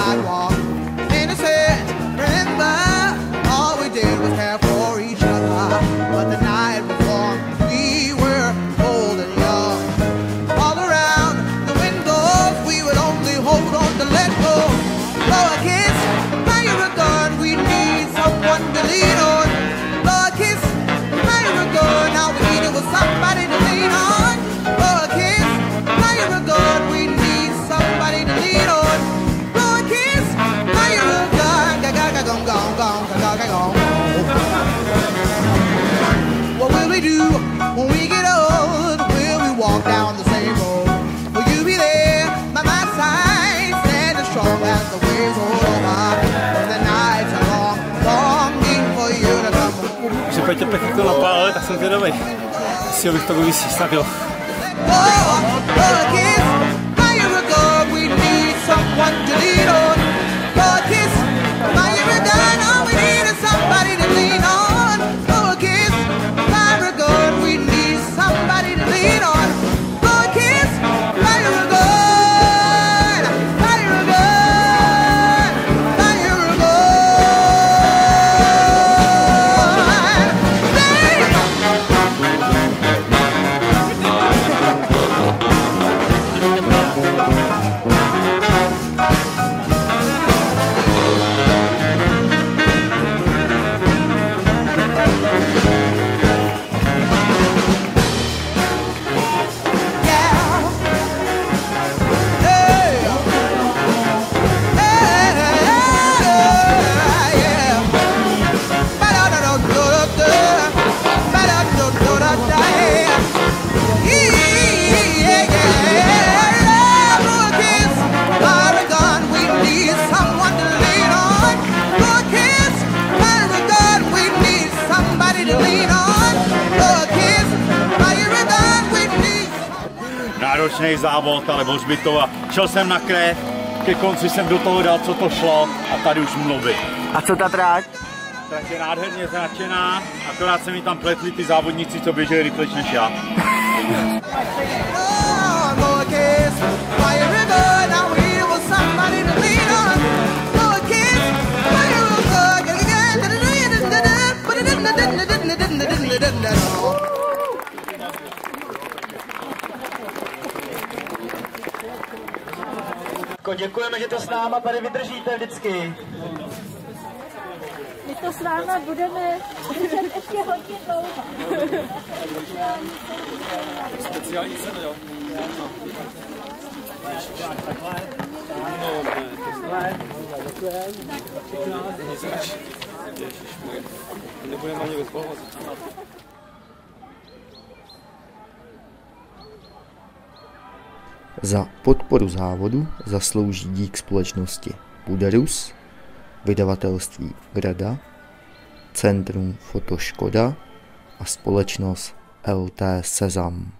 sidewalk. And I said, remember, all we did was care for each other. But the night before, we were old and young. All around the windows, we would only hold on to let go. Blow a kiss, fire a gun, we need someone to lean on. Blow a kiss, fire a gun, all we needed was somebody to lean on. Blow a kiss, fire a gun, we need somebody to lean on. Blow a kiss, fire a gun, gong gong gong gong gong. What will we do when we get old? Will we walk down the same road? Will you be there by my side, standing strong as the waves roll over? When the nights are long, longing for you to come home. Že Petě pěkně to napálil, tak jsem zvědavej. Jestli ho bych to vyvisí, tak jo. Náročný závod, ale hřbitov a šel jsem na krev, ke konci jsem do toho dal, co to šlo a tady už mluvit. A co ta tráť? Trať je nádherně značená, akorát se mi tam pletli ty závodníci, co běželi rychlejš než já. Děkujeme, že to s náma tady vydržíte vždycky. My to s váma budeme držet ještě hodně dlouho. Speciální cena, jo? Nebudeme ani vyspovat. Za podporu závodu zaslouží dík společnosti Buderus, vydavatelství Grada, Centrum Fotoškoda a společnost LT Sezam.